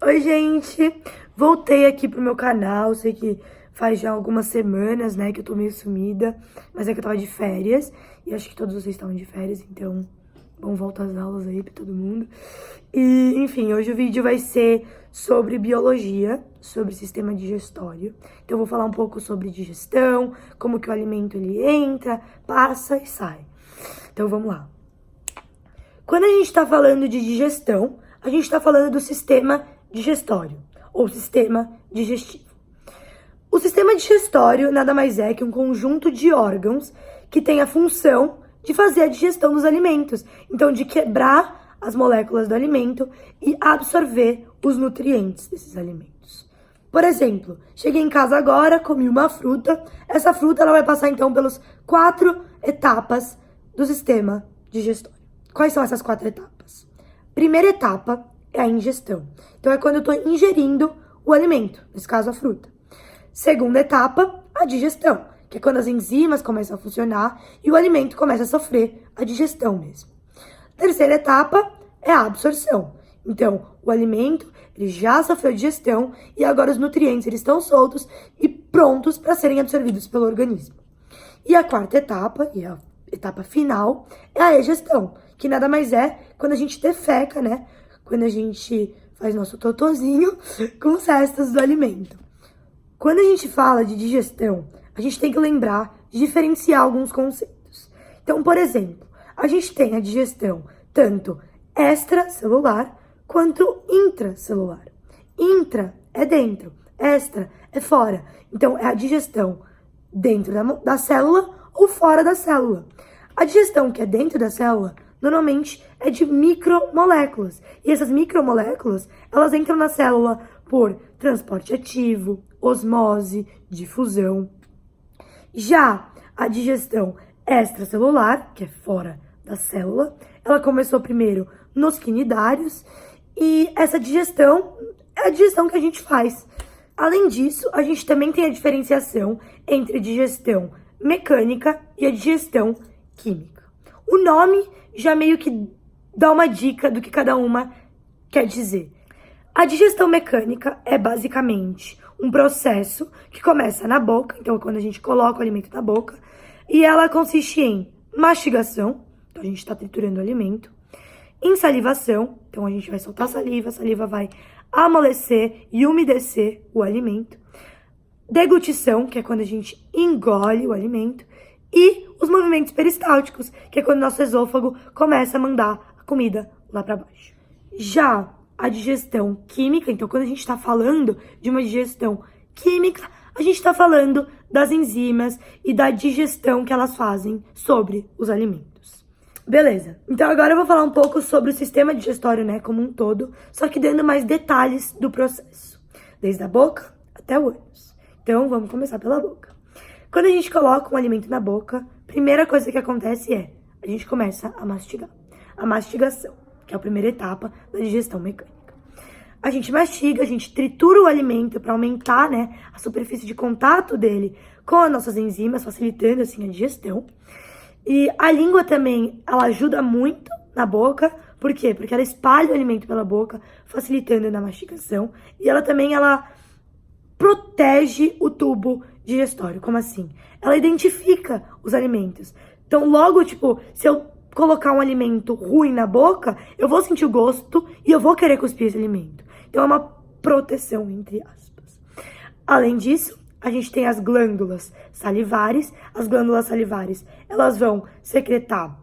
Oi, gente! Voltei aqui pro meu canal, sei que faz já algumas semanas, né, que eu tô meio sumida, mas é que eu tava de férias, e acho que todos vocês estavam de férias, então, bom, volta às aulas aí pra todo mundo. E, enfim, hoje o vídeo vai ser sobre biologia, sobre sistema digestório. Então, eu vou falar um pouco sobre digestão, como que o alimento ele entra, passa e sai. Então, vamos lá. Quando a gente tá falando de digestão, a gente tá falando do sistema digestório, ou sistema digestivo. O sistema digestório nada mais é que um conjunto de órgãos que tem a função de fazer a digestão dos alimentos. Então, de quebrar as moléculas do alimento e absorver os nutrientes desses alimentos. Por exemplo, cheguei em casa agora, comi uma fruta. Essa fruta ela vai passar, então, pelas 4 etapas do sistema digestório. Quais são essas 4 etapas? Primeira etapa é a ingestão. Então, é quando eu estou ingerindo o alimento, nesse caso, a fruta. Segunda etapa, a digestão, que é quando as enzimas começam a funcionar e o alimento começa a sofrer a digestão mesmo. Terceira etapa é a absorção. Então, o alimento ele já sofreu digestão e agora os nutrientes eles estão soltos e prontos para serem absorvidos pelo organismo. E a quarta etapa, e a etapa final, é a egestão, que nada mais é quando a gente defeca, né? Quando a gente faz nosso totozinho com os restos do alimento. Quando a gente fala de digestão, a gente tem que lembrar de diferenciar alguns conceitos. Então, por exemplo, a gente tem a digestão tanto extracelular quanto intracelular. Intra é dentro, extra é fora. Então, é a digestão dentro da célula ou fora da célula. A digestão que é dentro da célula, normalmente é de micromoléculas. E essas micromoléculas, elas entram na célula por transporte ativo, osmose, difusão. Já a digestão extracelular, que é fora da célula, ela começou primeiro nos quinidários e essa digestão é a digestão que a gente faz. Além disso, a gente também tem a diferenciação entre digestão mecânica e a digestão química. O nome já meio que dá uma dica do que cada uma quer dizer. A digestão mecânica é basicamente um processo que começa na boca, então quando a gente coloca o alimento na boca, e ela consiste em mastigação, então a gente está triturando o alimento, em salivação, então a gente vai soltar saliva, a saliva vai amolecer e umedecer o alimento, deglutição, que é quando a gente engole o alimento, e os movimentos peristálticos, que é quando o nosso esôfago começa a mandar a comida lá para baixo. Já a digestão química, então quando a gente está falando de uma digestão química, a gente está falando das enzimas e da digestão que elas fazem sobre os alimentos. Beleza, então agora eu vou falar um pouco sobre o sistema digestório, né, como um todo, só que dando mais detalhes do processo, desde a boca até o ânus. Então vamos começar pela boca. Quando a gente coloca um alimento na boca, a primeira coisa que acontece é a gente começa a mastigar. A mastigação, que é a primeira etapa da digestão mecânica. A gente mastiga, a gente tritura o alimento para aumentar, né, a superfície de contato dele com as nossas enzimas, facilitando assim a digestão. E a língua também, ela ajuda muito na boca. Por quê? Porque ela espalha o alimento pela boca, facilitando na mastigação. E ela também, ela protege o tubo digestório. Como assim? Ela identifica os alimentos. Então, logo, tipo, se eu colocar um alimento ruim na boca, eu vou sentir o gosto e eu vou querer cuspir esse alimento. Então, é uma proteção, entre aspas. Além disso, a gente tem as glândulas salivares. As glândulas salivares, elas vão secretar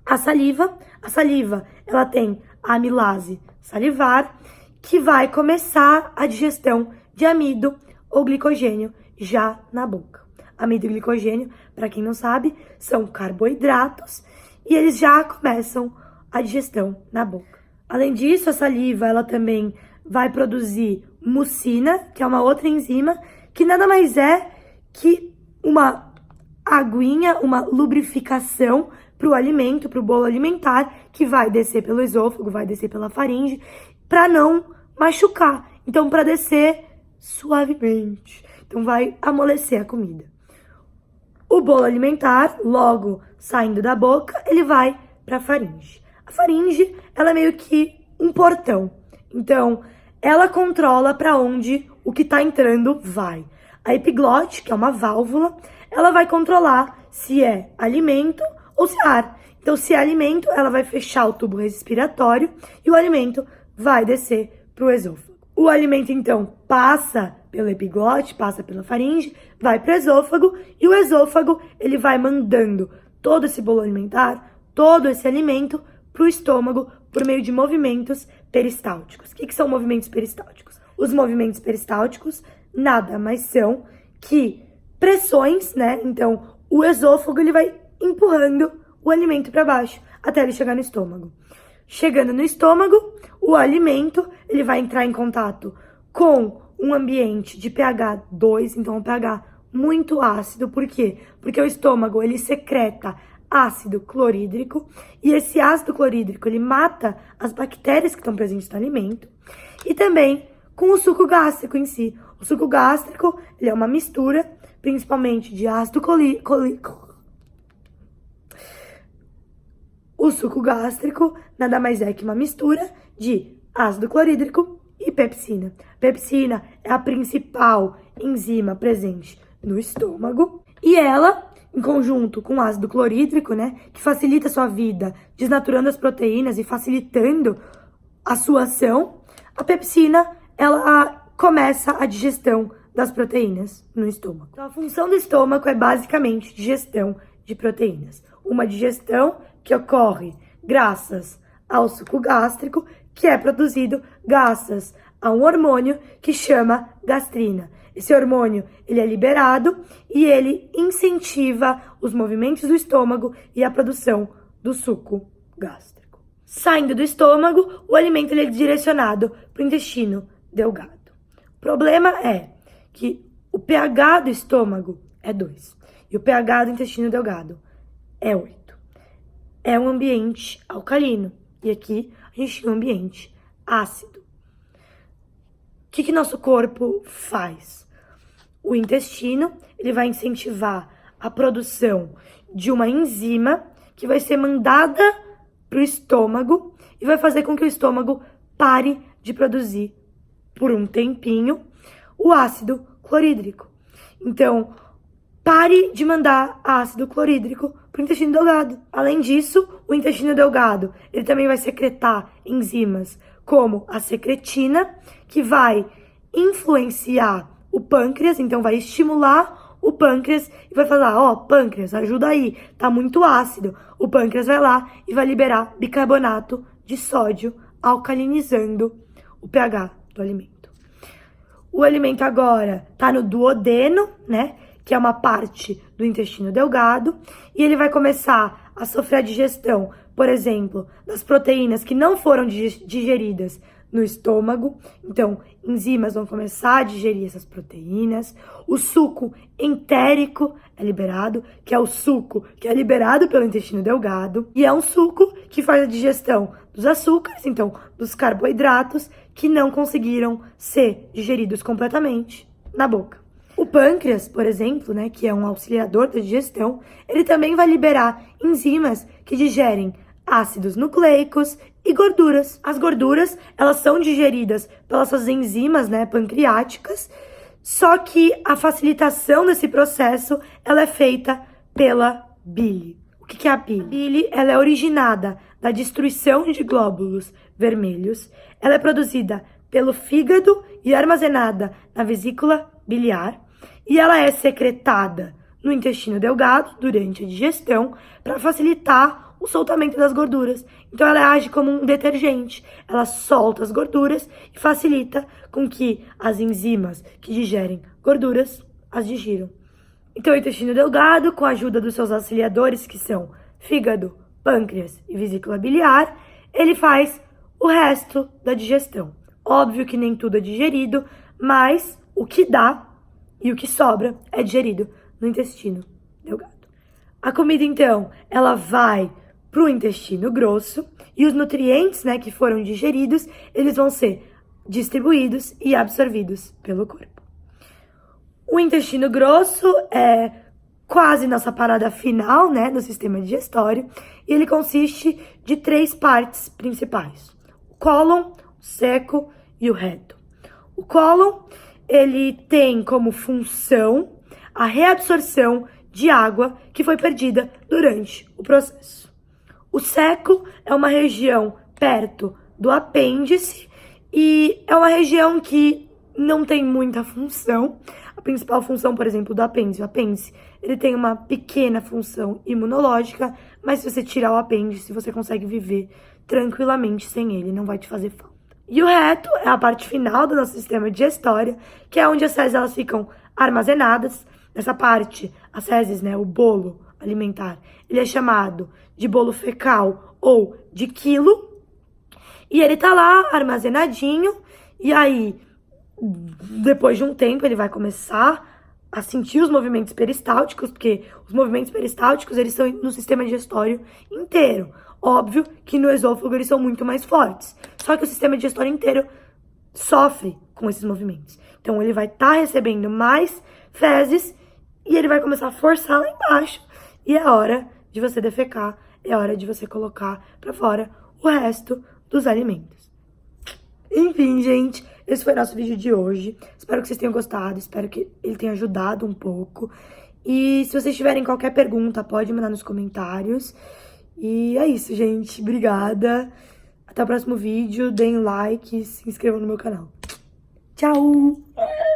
a saliva. A saliva, ela tem a amilase salivar, que vai começar a digestão de amido ou glicogênio já na boca. Amido e glicogênio, para quem não sabe, são carboidratos e eles já começam a digestão na boca. Além disso, a saliva, ela também vai produzir mucina, que é uma outra enzima, que nada mais é que uma aguinha, uma lubrificação para o alimento, para o bolo alimentar, que vai descer pelo esôfago, vai descer pela faringe, para não machucar. Então, para descer suavemente. Então, vai amolecer a comida. O bolo alimentar, logo saindo da boca, ele vai para a faringe. A faringe, ela é meio que um portão. Então, ela controla para onde o que está entrando vai. A epiglote, que é uma válvula, ela vai controlar se é alimento ou se é ar. Então, se é alimento, ela vai fechar o tubo respiratório e o alimento vai descer para o esôfago. O alimento, então, passa pela epiglote, passa pela faringe, vai para o esôfago e o esôfago ele vai mandando todo esse bolo alimentar, todo esse alimento para o estômago por meio de movimentos peristálticos. O que são movimentos peristálticos? Os movimentos peristálticos nada mais são que pressões, né? Então, o esôfago ele vai empurrando o alimento para baixo até ele chegar no estômago. Chegando no estômago, o alimento ele vai entrar em contato com um ambiente de pH 2, então um pH muito ácido. Por quê? Porque o estômago ele secreta ácido clorídrico e esse ácido clorídrico ele mata as bactérias que estão presentes no alimento e também com o suco gástrico em si. O suco gástrico ele é uma mistura principalmente de ácido O suco gástrico nada mais é que uma mistura de ácido clorídrico e pepsina. Pepsina é a principal enzima presente no estômago e ela, em conjunto com o ácido clorídrico, né, que facilita a sua vida, desnaturando as proteínas e facilitando a sua ação, a pepsina, ela começa a digestão das proteínas no estômago. Então, a função do estômago é basicamente digestão de proteínas. Uma digestão que ocorre graças ao suco gástrico, que é produzido graças a um hormônio que chama gastrina. Esse hormônio, ele é liberado e ele incentiva os movimentos do estômago e a produção do suco gástrico. Saindo do estômago, o alimento ele é direcionado para o intestino delgado. O problema é que o pH do estômago é 2 e o pH do intestino delgado é 8. É um ambiente alcalino e aqui a gente tem um ambiente ácido. O que nosso corpo faz? O intestino ele vai incentivar a produção de uma enzima que vai ser mandada para o estômago e vai fazer com que o estômago pare de produzir por um tempinho o ácido clorídrico. Então, pare de mandar ácido clorídrico para o intestino delgado. Além disso, o intestino delgado ele também vai secretar enzimas como a secretina, que vai influenciar o pâncreas, então vai estimular o pâncreas e vai falar, ó, pâncreas, ajuda aí, tá muito ácido. O pâncreas vai lá e vai liberar bicarbonato de sódio, alcalinizando o pH do alimento. O alimento agora tá no duodeno, né, que é uma parte do intestino delgado, e ele vai começar a sofrer a digestão, por exemplo, das proteínas que não foram digeridas no estômago. Então, enzimas vão começar a digerir essas proteínas. O suco entérico é liberado, que é o suco que é liberado pelo intestino delgado. E é um suco que faz a digestão dos açúcares, então, dos carboidratos, que não conseguiram ser digeridos completamente na boca. O pâncreas, por exemplo, né, que é um auxiliador da digestão, ele também vai liberar enzimas que digerem ácidos nucleicos e gorduras. As gorduras, elas são digeridas pelas suas enzimas, né, pancreáticas, só que a facilitação desse processo, ela é feita pela bile. O que é a bile? A bile, ela é originada da destruição de glóbulos vermelhos, ela é produzida pelo fígado e armazenada na vesícula biliar, e ela é secretada no intestino delgado durante a digestão para facilitar o soltamento das gorduras. Então ela age como um detergente, ela solta as gorduras e facilita com que as enzimas que digerem gorduras as digiram. Então o intestino delgado, com a ajuda dos seus auxiliadores, que são fígado, pâncreas e vesícula biliar, ele faz o resto da digestão. Óbvio que nem tudo é digerido, mas o que dá e o que sobra é digerido no intestino delgado. A comida, então, ela vai para o intestino grosso e os nutrientes, né, que foram digeridos, eles vão ser distribuídos e absorvidos pelo corpo. O intestino grosso é quase nossa parada final, né, do sistema digestório, e ele consiste de 3 partes principais: o cólon, o seco e o reto. O cólon, ele tem como função a reabsorção de água que foi perdida durante o processo. O seco é uma região perto do apêndice e é uma região que não tem muita função. A principal função, por exemplo, do apêndice, o apêndice, ele tem uma pequena função imunológica, mas se você tirar o apêndice, você consegue viver tranquilamente sem ele, não vai te fazer falta. E o reto é a parte final do nosso sistema digestório, que é onde as fezes elas ficam armazenadas. Nessa parte, as fezes, né, o bolo alimentar, ele é chamado de bolo fecal ou de quilo, e ele tá lá armazenadinho, e aí, depois de um tempo, ele vai começar a sentir os movimentos peristálticos, porque os movimentos peristálticos, eles estão no sistema digestório inteiro. Óbvio que no esôfago eles são muito mais fortes, só que o sistema digestório inteiro sofre com esses movimentos. Então, ele vai estar recebendo mais fezes e ele vai começar a forçar lá embaixo. E é hora de você defecar, é hora de você colocar pra fora o resto dos alimentos. Enfim, gente, esse foi o nosso vídeo de hoje. Espero que vocês tenham gostado, espero que ele tenha ajudado um pouco. E se vocês tiverem qualquer pergunta, pode mandar nos comentários. E é isso, gente. Obrigada. Até o próximo vídeo. Deem like e se inscrevam no meu canal. Tchau!